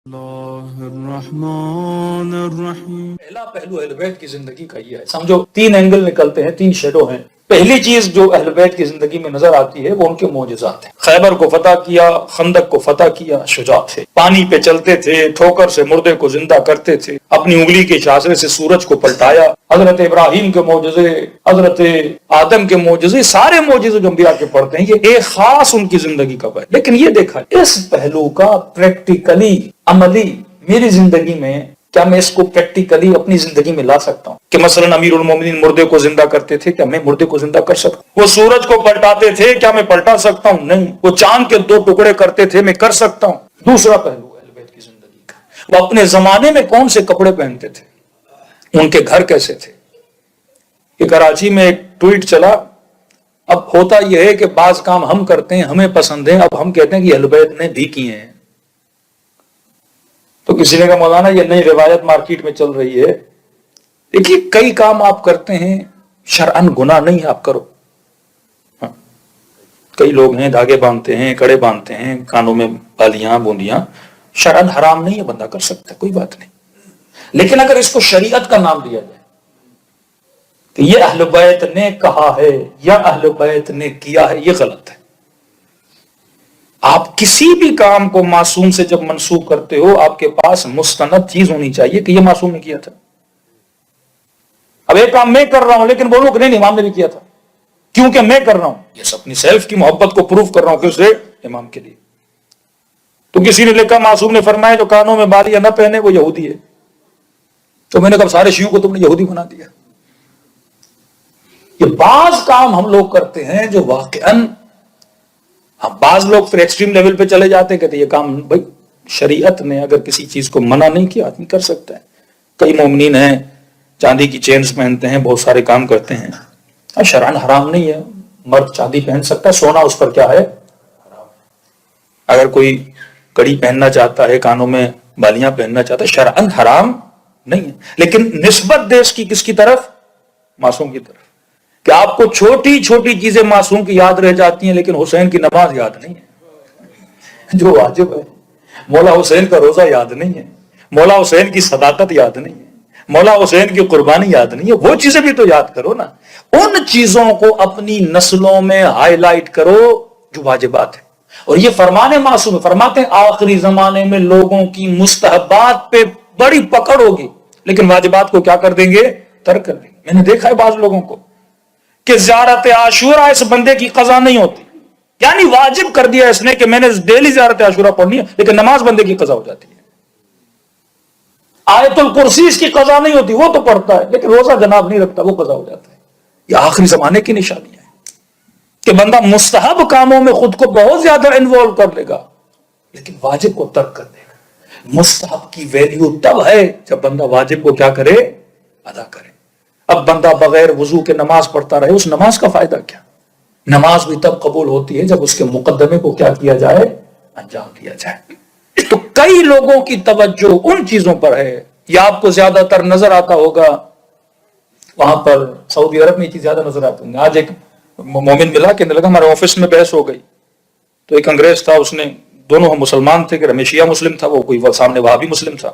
الرحمن الرحیم۔ پہلا پہلو اہل بیت کی زندگی کا یہ ہے، سمجھو تین اینگل نکلتے ہیں، تین شیڈو ہیں۔ پہلی چیز جو اہل بیت کی زندگی میں نظر آتی ہے وہ ان کے معجزات ہیں۔ خیبر کو فتح کیا، خندق کو فتح کیا، شجاع تھے، پانی پہ چلتے تھے، ٹھوکر سے مردے کو زندہ کرتے تھے، اپنی انگلی کے اشارے سے سورج کو پلٹایا۔ حضرت ابراہیم کے معجزے، حضرت آدم کے معجزے، سارے معجزے جو انبیاء کے پڑھتے ہیں، یہ ایک خاص ان کی زندگی کا ہے۔ لیکن یہ دیکھا اس پہلو کا پریکٹیکلی، عملی میری زندگی میں کیا میں اس کو پریکٹیکلی اپنی زندگی میں لا سکتا ہوں کہ مثلا امیر المومنین مردے کو زندہ کرتے تھے، کیا میں مردے کو زندہ کر سکتا ہوں؟ وہ سورج کو پلٹاتے تھے، کیا میں پلٹا سکتا ہوں؟ نہیں۔ وہ چاند کے دو ٹکڑے کرتے تھے، میں کر سکتا ہوں۔ دوسرا پہلو اہل بیت کی زندگی کا، وہ اپنے زمانے میں کون سے کپڑے پہنتے تھے، ان کے گھر کیسے تھے۔ کہ کراچی میں ایک ٹویٹ چلا، اب ہوتا یہ ہے کہ بعض کام ہم کرتے ہیں، ہمیں پسند ہیں، اب ہم کہتے ہیں کہ اہل بیت نے بھی کیے ہیں۔ تو کسی نے کہا مولانا یہ نئی روایت مارکیٹ میں چل رہی ہے۔ دیکھیے کئی کام آپ کرتے ہیں شرعن گناہ نہیں ہے، آپ کرو۔ کئی لوگ ہیں دھاگے باندھتے ہیں، کڑے باندھتے ہیں، کانوں میں بالیاں بوندیاں، شرعن حرام نہیں ہے، بندہ کر سکتا ہے، کوئی بات نہیں۔ لیکن اگر اس کو شریعت کا نام دیا جائے کہ یہ اہل بیت نے کہا ہے یا اہل بیت نے کیا ہے، یہ غلط ہے۔ آپ کسی بھی کام کو معصوم سے جب منسوب کرتے ہو، آپ کے پاس مستند چیز ہونی چاہیے کہ یہ معصوم نے کیا تھا۔ اب ایک کام میں کر رہا ہوں لیکن بولوں کہ نہیں امام نے بھی کیا تھا، کیونکہ میں کر رہا ہوں، یہ اپنی سیلف کی محبت کو پروف کر رہا ہوں، کس سے؟ امام کے لیے۔ تو کسی نے لکھا معصوم نے فرمایا جو کانوں میں بالیاں نہ پہنے وہ یہودی ہے۔ تو میں نے کہا سارے شیعوں کو تم نے یہودی بنا دیا۔ یہ بعض کام ہم لوگ کرتے ہیں جو واقعاً، بعض لوگ پھر ایکسٹریم لیول پہ چلے جاتے ہیں، کہتے ہیں یہ کام بھائی شریعت نے اگر کسی چیز کو منع نہیں کیا آدمی کر سکتا ہے۔ کئی مومنین ہیں چاندی کی چینز پہنتے ہیں، بہت سارے کام کرتے ہیں، شرعن حرام نہیں ہے، مرد چاندی پہن سکتا ہے، سونا اس پر کیا ہے؟ حرام۔ اگر کوئی کڑی پہننا چاہتا ہے، کانوں میں بالیاں پہننا چاہتا ہے، شرعن حرام نہیں ہے۔ لیکن نسبت دے اس کی کس کی طرف؟ معصوم کی طرف۔ کہ آپ کو چھوٹی چھوٹی چیزیں معصوم کی یاد رہ جاتی ہیں لیکن حسین کی نماز یاد نہیں ہے جو واجب ہے، مولا حسین کا روزہ یاد نہیں ہے، مولا حسین کی صداقت یاد نہیں ہے، مولا حسین کی قربانی یاد نہیں ہے، وہ چیزیں بھی تو یاد کرو نا۔ ان چیزوں کو اپنی نسلوں میں ہائی لائٹ کرو جو واجبات ہیں۔ اور یہ فرمان معصوم ہے، فرماتے ہیں آخری زمانے میں لوگوں کی مستحبات پہ بڑی پکڑ ہوگی لیکن واجبات کو کیا کر دیں گے؟ ترک کر دیں گے۔ میں نے دیکھا ہے بعض لوگوں کو کہ زیارت عاشورہ اس بندے کی قضا نہیں ہوتی، یعنی واجب کر دیا اس نے کہ میں نے ڈیلی زیارت عاشورہ پڑھنی ہے، لیکن نماز بندے کی قضا ہو جاتی ہے۔ آیت الکرسی اس کی قضا نہیں ہوتی، وہ تو پڑھتا ہے لیکن روزہ جناب نہیں رکھتا، وہ قضا ہو جاتا ہے۔ یہ آخری زمانے کی نشانیاں ہیں کہ بندہ مستحب کاموں میں خود کو بہت زیادہ انوالو کر لے گا لیکن واجب کو ترک کر دے گا۔ مستحب کی ویلیو تب ہے جب بندہ واجب کو کیا کرے؟ ادا کرے۔ اب بندہ بغیر وضو کے نماز پڑھتا رہے، اس نماز کا فائدہ کیا؟ نماز بھی تب قبول ہوتی ہے جب اس کے مقدمے کو کیا کیا جائے؟ انجام دیا جائے۔ تو کئی لوگوں کی توجہ ان چیزوں پر ہے، یا آپ کو زیادہ تر نظر آتا ہوگا وہاں پر سعودی عرب میں یہ چیز زیادہ نظر آتی ہے۔ آج ایک مومن ملا کہ لگا ہمارے آفس میں بحث ہو گئی، تو ایک انگریز تھا، اس نے، دونوں ہم مسلمان تھے کہ شیعہ مسلم تھا، وہ کوئی سامنے وہابی مسلم تھا۔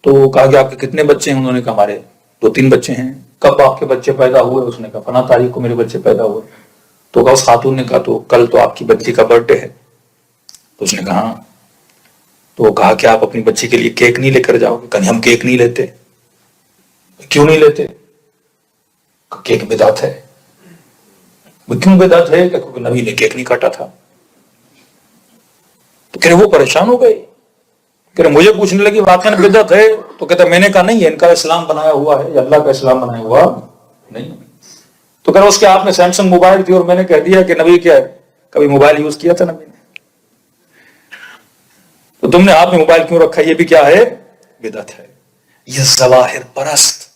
تو کہا کہ آپ کے کتنے بچے ہیں؟ انہوں نے کہا ہمارے 2-3 بچے ہیں۔ کب آپ کے بچے پیدا ہوئے؟ اس نے کہا فلاں تاریخ کو میرے بچے پیدا ہوئے۔ تو کہا اس خاتون نے کہا تو کل تو آپ کی بچی کا برتھ ڈے ہے؟ تو اس نے کہا ہاں۔ تو کہا کہ آپ اپنی بچی کے لیے کیک نہیں لے کر جاؤ گے؟ کہا ہم کیک نہیں لیتے۔ کیوں نہیں لیتے؟ کیک بدعت ہے۔ کیوں بدعت ہے؟ کیونکہ نبی نے کیک نہیں کاٹا تھا۔ تو کہ وہ پریشان ہو گئے، کہ مجھے پوچھنے لگی واقعا بدعت ہے؟ تو کہتا میں نے کہا نہیں ہے، ان کا اسلام بنایا ہوا ہے، یا اللہ کا اسلام بنایا ہوا نہیں۔ تو کہا اس کے ہاتھ میں سیمسنگ موبائل تھی اور میں نے کہہ دیا کہ نبی کیا ہے، کبھی موبائل یوز کیا تھا نبی نے؟ تو تم نے ہاتھ میں موبائل کیوں رکھا؟ یہ بھی کیا ہے؟ بدعت ہے۔ یہ ظواہر پرست۔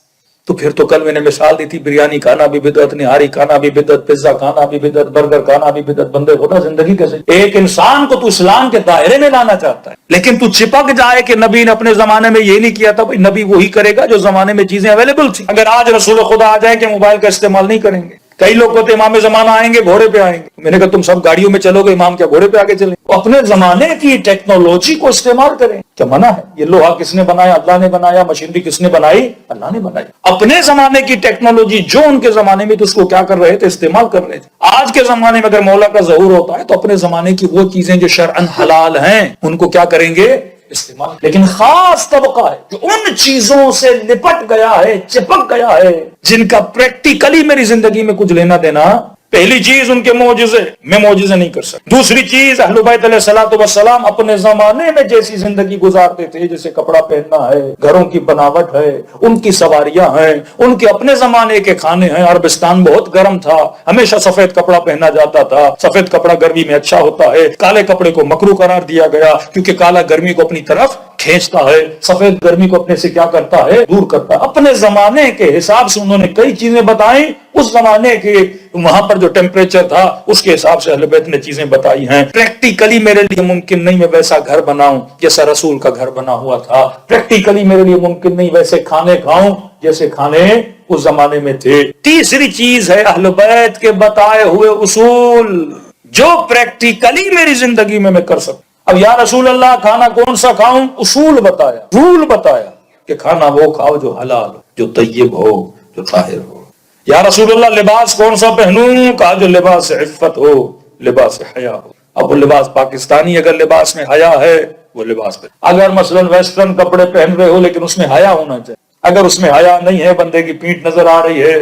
تو پھر تو کل میں نے مثال دی تھی، بریانی کھانا بھی بدعت، نہاری کھانا بھی بدعت، پیزا کھانا بھی بدعت، برگر کھانا بھی بدعت۔ بندے ہوتا زندگی کیسے؟ ایک انسان کو تو اسلام کے دائرے میں لانا چاہتا ہے لیکن تو چپک جائے کہ نبی نے اپنے زمانے میں یہ نہیں کیا تھا۔ بھائی نبی وہی کرے گا جو زمانے میں چیزیں اویلیبل تھی۔ اگر آج رسول خدا آ جائے کہ موبائل کا استعمال نہیں کریں گے، کئی لوگ کہتے امام زمانہ آئیں گے گھوڑے پہ آئیں گے، میں نے کہا تم سب گاڑیوں میں چلو گے، امام کیا گھوڑے پہ آگے چلیں؟ اپنے زمانے کی ٹیکنالوجی کو استعمال کریں، کیا منع ہے؟ یہ لوہا کس نے بنایا؟ اللہ نے بنایا۔ مشینری کس نے بنائی؟ اللہ نے بنائی۔ اپنے زمانے کی ٹیکنالوجی جو ان کے زمانے میں تو اس کو کیا کر رہے تھے؟ استعمال کر رہے تھے۔ آج کے زمانے میں اگر مولا کا ظہور ہوتا ہے تو اپنے زمانے کی وہ چیزیں جو شرعاً حلال ہیں ان کو کیا کریں گے؟ استعمال۔ لیکن خاص طبقہ ہے جو ان چیزوں سے لپٹ گیا ہے، چپک گیا ہے، جن کا پریکٹیکلی میری زندگی میں کچھ لینا دینا۔ پہلی چیز ان کے معجزے، میں معجزے نہیں کر سکتا۔ دوسری چیز اہل بیت علیہ الصلوۃ والسلام اپنے زمانے میں جیسی زندگی گزارتے تھے، جیسے کپڑا پہننا ہے، گھروں کی بناوٹ ہے، ان کی سواریاں ہیں، ان کے اپنے زمانے کے کھانے ہیں۔ عربستان بہت گرم تھا، ہمیشہ سفید کپڑا پہنا جاتا تھا۔ سفید کپڑا گرمی میں اچھا ہوتا ہے، کالے کپڑے کو مکروہ قرار دیا گیا کیونکہ کالا گرمی کو اپنی طرف کھینچتا ہے، سفید گرمی کو اپنے سے کیا کرتا ہے؟ دور کرتا ہے۔ اپنے زمانے کے حساب سے انہوں نے کئی چیزیں بتائیں، اس زمانے کے وہاں پر جو ٹیمپریچر تھا اس کے حساب سے اہل بیت نے چیزیں بتائی ہیں۔ پریکٹیکلی میرے لیے ممکن نہیں میں ویسا گھر بناؤں جیسا رسول کا گھر بنا ہوا تھا، پریکٹیکلی میرے لیے ممکن نہیں ویسے کھانے کھاؤں جیسے کھانے اس زمانے میں تھے۔ تیسری چیز ہے اہل بیت کے بتائے ہوئے اصول جو پریکٹیکلی میری زندگی میں کر سکتا۔ اب یا رسول اللہ کھانا کون سا کھاؤں؟ اصول بتایا، رول بتایا کہ کھانا وہ کھاؤ جو حلال ہو، جو طیب ہو، جو طاہر ہو۔ یا رسول اللہ لباس کون سا پہنوں؟ کہا جو لباس عفت ہو، لباس حیا ہو۔ اب وہ لباس پاکستانی اگر لباس میں حیا ہے وہ لباس پہ، اگر مثلا ویسٹرن کپڑے پہن رہے ہو لیکن اس میں حیا ہونا چاہیے۔ اگر اس میں حیا نہیں ہے، بندے کی پیٹھ نظر آ رہی ہے،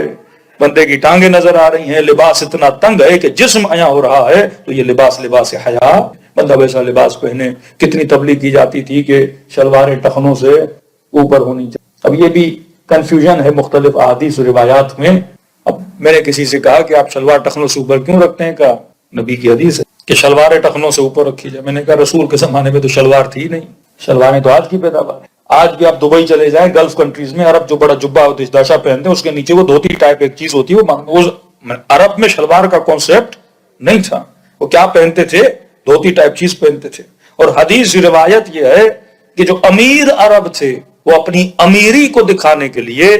بندے کی ٹانگیں نظر آ رہی ہیں، لباس اتنا تنگ ہے کہ جسم عیاں ہو رہا ہے، تو یہ لباس حیا، بندہ ویسا لباس پہنے۔ کتنی تبلیغ کی جاتی تھی کہ شلواریں ٹخنوں سے اوپر ہونی چاہیے۔ اب یہ بھی کنفیوژن ہے مختلف احادیث و روایات میں۔ اب میں نے کسی سے کہا کہ آپ شلوار ٹخنوں سے اوپر کیوں رکھتے ہیں؟ کہا نبی کی حدیث ہے کہ شلواریں ٹخنوں سے اوپر رکھی جائے۔ میں نے کہا رسول کے زمانے میں تو شلوار تھی نہیں، شلواریں تو آج کی پیداوار ہے۔ آج بھی آپ دبئی چلے جائیں، گلف کنٹریز میں عرب جو بڑا جبہ اور دشداشا پہنتے ہیں اس کے نیچے وہ دھوتی ٹائپ ایک چیز ہوتی ہے، وہ عرب میں شلوار کا کانسیپٹ نہیں تھا۔ وہ کیا پہنتے تھے؟ دھوتی ٹائپ چیز پہنتے تھے۔ اور حدیث روایت یہ ہے کہ جو امیر عرب تھے وہ اپنی امیری کو دکھانے کے لیے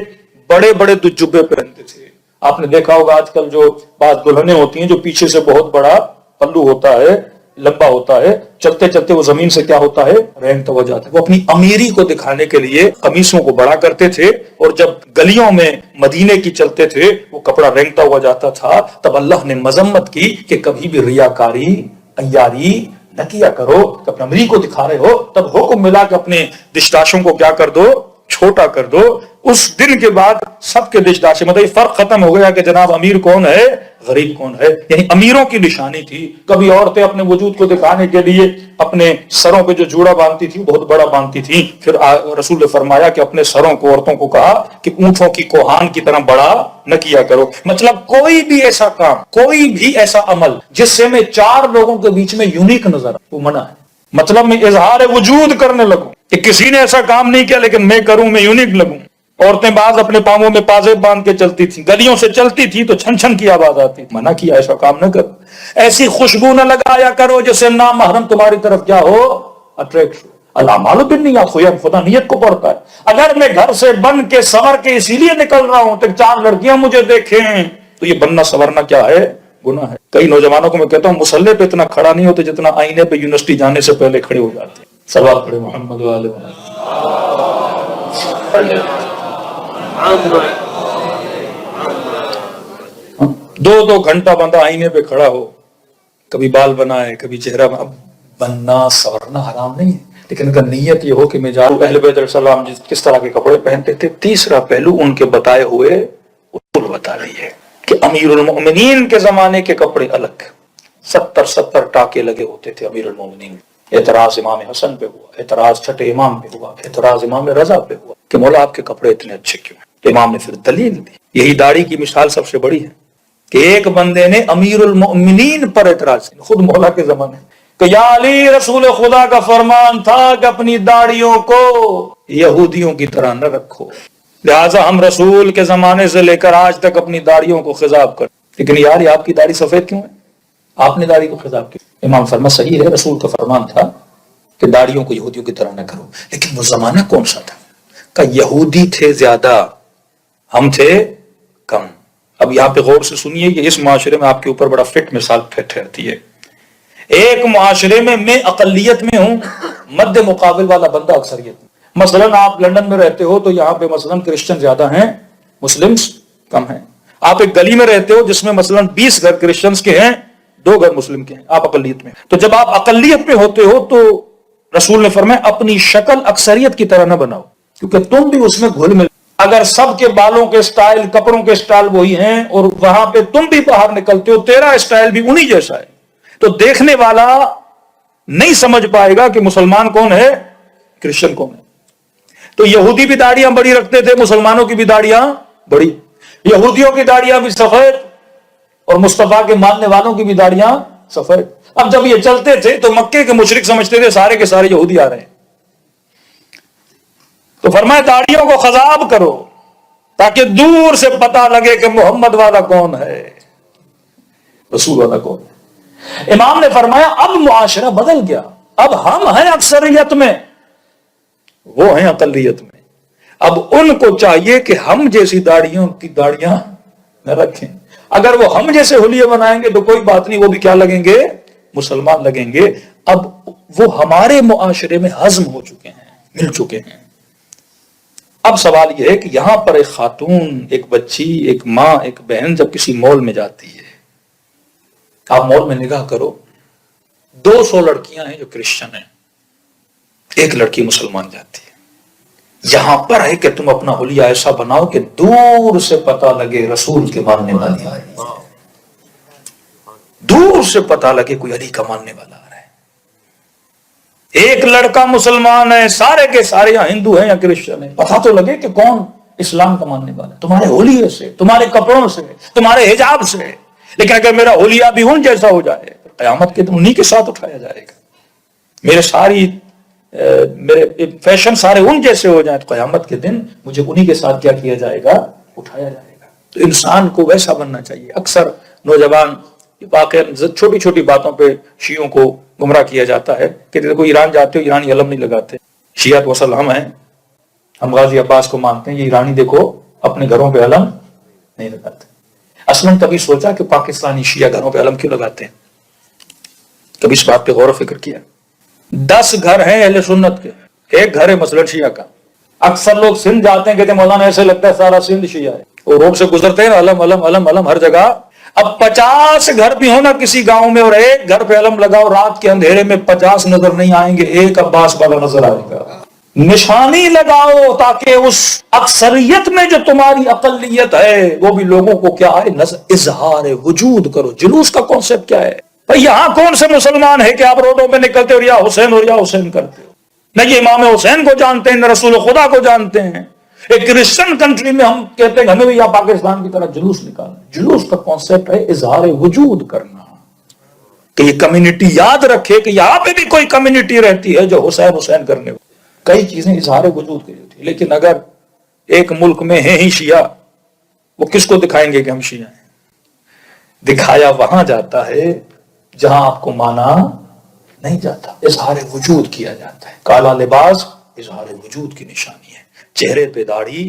بڑے بڑے جبے پہنتے تھے۔ آپ نے دیکھا ہوگا آج کل جو بعض دلہنیں ہوتی ہیں جو پیچھے سے بہت بڑا پلو ہوتا ہے، لمبا ہوتا ہے، چلتے چلتے وہ زمین سے کیا ہوتا ہے؟ رینگتا ہوا جاتا ہے۔ وہ اپنی امیری کو دکھانے کے لیے قمیصوں کو بڑا کرتے تھے، اور جب گلیوں میں مدینے کی چلتے تھے وہ کپڑا رینگتا ہوا جاتا تھا۔ تب اللہ نے مذمت کی کہ کبھی بھی ریاکاری، عیاری نہ کیا کرو کہ اپنے امیری کو دکھا رہے ہو۔ تب حکم ملا کہ اپنے دشداشوں کو کیا کر دو؟ چھوٹا کر دو۔ اس دن کے بعد سب کے دشداشے مطلب فرق ختم ہو گیا کہ جناب امیر کون ہے، غریب کون ہے۔ یعنی امیروں کی نشانی تھی۔ کبھی عورتیں اپنے وجود کو دکھانے کے لیے اپنے سروں پہ جو جوڑا باندھتی تھی بہت بڑا باندھتی تھی۔ پھر رسول نے فرمایا کہ اپنے سروں کو، عورتوں کو کہا کہ اونٹوں کی کوہان کی طرح بڑا نہ کیا کرو۔ مطلب کوئی بھی ایسا کام، کوئی بھی ایسا عمل جس سے میں چار لوگوں کے بیچ میں یونیک نظر آؤں وہ منع ہے۔ مطلب میں اظہار وجود کرنے لگوں کہ کسی نے ایسا کام نہیں کیا لیکن میں کروں، میں یونیک لگوں۔ عورتیں بعض اپنے پاؤں میں پازیب باندھ کے چلتی تھیں، گلیوں سے چلتی تھی تو چھن چھن کی آواز آتی، منع کیا ایسا کام نہ کرو۔ ایسی خوشبو نہ لگایا کرو جسے نامحرم تمہاری طرف کیا ہو، اٹریکٹ ہو۔ الاعمال بالنیات، خدا نیت کو پڑھتا ہے۔ اگر میں گھر سے بن کے سنور کے اسی لیے نکل رہا ہوں تو چار لڑکیاں مجھے دیکھیں تو یہ بننا سنورنا کیا ہے؟ گناہ ہے۔ کئی نوجوانوں کو میں کہتا ہوں مصلی پہ اتنا کھڑا نہیں ہوتے جتنا آئینے پہ یونیورسٹی جانے سے پہلے کھڑے ہو جاتے ہیں۔ صلوات پڑھے محمد و آلہ دو گھنٹہ بندہ آئینے پہ کھڑا ہو، کبھی بال بنائے کبھی چہرہ بننا سورنا حرام نہیں ہے، لیکن اگر نیت یہ ہو کہ میں جاؤں۔ اہل بیت علیہ السلام کس طرح کے کپڑے پہنتے تھے۔ تیسرا پہلو ان کے بتائے ہوئے اصول بتا رہی ہے کہ امیر المؤمنین کے زمانے کے کپڑے الگ، 70 ٹاکے لگے ہوتے تھے امیر المؤمنین۔ اعتراض امام حسن پہ ہوا، اعتراض چھٹے امام پہ ہوا، اعتراض امام رضا پہ ہوا کہ مولا آپ کے کپڑے اتنے اچھے کیوں ہیں؟ تو امام نے پھر دلیل دی۔ یہی داڑھی کی مثال سب سے بڑی ہے کہ ایک بندے نے امیر المؤمنین پر اعتراض کیا، خود مولا کے زمانے کہ یا علی، رسول خدا کا فرمان تھا کہ اپنی داڑھیوں کو یہودیوں کی طرح نہ رکھو، لہٰذا ہم رسول کے زمانے سے لے کر آج تک اپنی داڑھیوں کو خضاب کر، لیکن یار یہ آپ کی داڑھی سفید کیوں ہے؟ آپ نے داڑھی کو خضاب کیا؟ امام فرما صحیح ہے، رسول کا فرمان تھا کہ داڑھیوں کو یہودیوں کی طرح نہ کرو، لیکن وہ زمانہ کون سا تھا؟ کہ یہودی تھے زیادہ، ہم تھے کم۔ اب یہاں پہ غور سے سنیے کہ اس معاشرے میں آپ کے اوپر بڑا فٹ مثال ٹھہرتی ہے. ایک معاشرے میں اقلیت میں ہوں, مد مقابل والا بندہ اکثریت میں. مثلا آپ لندن میں رہتے ہو تو یہاں پہ مثلا کرسچن زیادہ ہیں, مسلمز کم ہیں. آپ ایک گلی میں رہتے ہو جس میں مثلا 20 گھر کرسچنز کے ہیں, 2 گھر مسلم کے ہیں, آپ اقلیت میں. تو جب آپ اقلیت میں ہوتے ہو تو رسول نے فرمایا اپنی شکل اکثریت کی طرح نہ بناؤ, کیونکہ تم بھی اس میں گھل مل. اگر سب کے بالوں کے سٹائل, کپڑوں کے سٹائل وہی ہیں اور وہاں پہ تم بھی باہر نکلتے ہو, تیرا سٹائل بھی انہی جیسا ہے, تو دیکھنے والا نہیں سمجھ پائے گا کہ مسلمان کون ہے, کرسچن کون ہے. تو یہودی بھی داڑیاں بڑی رکھتے تھے, مسلمانوں کی بھی داڑیاں بڑی. یہودیوں کی داڑیاں بھی سفید اور مصطفیٰ کے ماننے والوں کی بھی داڑیاں سفید. اب جب یہ چلتے تھے تو مکے کے مشرک سمجھتے تھے سارے کے سارے یہودی آ رہے ہیں. تو فرمایا داڑیوں کو خضاب کرو تاکہ دور سے پتہ لگے کہ محمد والا کون ہے, رسول والا کون ہے. امام نے فرمایا اب معاشرہ بدل گیا, اب ہم ہیں اکثریت میں, وہ ہیں اقلیت میں. اب ان کو چاہیے کہ ہم جیسی داڑیوں کی داڑیاں نہ رکھیں. اگر وہ ہم جیسے حلیے بنائیں گے تو کوئی بات نہیں, وہ بھی کیا لگیں گے, مسلمان لگیں گے. اب وہ ہمارے معاشرے میں ہضم ہو چکے ہیں, مل چکے ہیں. اب سوال یہ ہے کہ یہاں پر ایک خاتون, ایک بچی, ایک ماں, ایک بہن جب کسی مال میں جاتی ہے, آپ مال میں نگاہ کرو, 200 لڑکیاں ہیں جو کرسچن ہیں, ایک لڑکی مسلمان جاتی ہے. یہاں پر ہے کہ تم اپنا حلیہ ایسا بناؤ کہ دور سے پتہ لگے رسول کے ماننے والی آئی, دور سے پتہ لگے کوئی علی کا ماننے والا آ رہا ہے. ایک لڑکا مسلمان ہے, سارے کے سارے یا ہندو ہیں یا کرسچن ہیں, پتہ تو لگے کہ کون اسلام کا ماننے والا ہے, تمہارے حلیے سے, تمہارے کپڑوں سے, تمہارے حجاب سے. لیکن اگر میرا حلیہ بھی ان جیسا ہو جائے, قیامت کے دن انہی کے ساتھ اٹھایا جائے گا. میرے فیشن سارے ان جیسے ہو جائیں تو قیامت کے دن مجھے انہی کے ساتھ کیا کیا جائے گا, اٹھایا جائے گا. تو انسان کو ویسا بننا چاہیے. اکثر نوجوان واقعا چھوٹی چھوٹی باتوں پہ شیعوں کو گمراہ کیا جاتا ہے کہ دیکھو ایران جاتے ہو, ایرانی علم نہیں لگاتے. شیعہ تو اصل ہم ہیں, ہم غازی عباس کو مانتے ہیں, یہ ایرانی دیکھو اپنے گھروں پہ علم نہیں لگاتے. اصلاً کبھی سوچا کہ پاکستانی شیعہ گھروں پہ علم کیوں لگاتے ہیں؟ کبھی اس بات پہ غور و فکر کیا؟ 10 گھر ہیں اہل سنت کے, ایک گھر ہے مسلم شیعہ کا. اکثر لوگ سندھ جاتے ہیں, کہتے ہیں مولانا ایسے لگتا ہے سارا سندھ شیعہ ہے, اور روڈ سے گزرتے ہیں علم علم علم علم ہر جگہ. اب 50 گھر بھی ہونا کسی گاؤں میں, اور ایک گھر پہ علم لگاؤ, رات کے اندھیرے میں 50 نظر نہیں آئیں گے, ایک عباس والا نظر آئے گا. نشانی لگاؤ تاکہ اس اکثریت میں جو تمہاری اقلیت ہے وہ بھی لوگوں کو کیا ہے, اظہار وجود کرو. جلوس کا کانسیپٹ کیا ہے بھئی؟ یہاں کون سے مسلمان ہے کہ آپ روڈوں پہ نکلتے ہو یا حسین اور یا حسین کرتے ہو؟ نہ یہ امام حسین کو جانتے ہیں, نہ رسول خدا کو جانتے ہیں. ایک کرسچن کنٹری میں ہم کہتے ہیں ہمیں بھی یا پاکستان کی طرح جلوس نکالنا. جلوس کا کانسیپٹ ہے اظہار وجود کرنا, کہ یہ کمیونٹی یاد رکھے کہ یہاں پہ بھی کوئی کمیونٹی رہتی ہے جو حسین حسین کرنے کو. کئی چیزیں اظہار وجود کی ہوتی ہے. لیکن اگر ایک ملک میں ہیں ہی شیعہ, وہ کس کو دکھائیں گے کہ ہم شیعہ ہیں؟ دکھایا وہاں جاتا ہے جہاں آپ کو مانا نہیں جاتا, اظہار وجود کیا جاتا ہے. کالا لباس اظہار وجود کی نشانی ہے, چہرے پہ داڑھی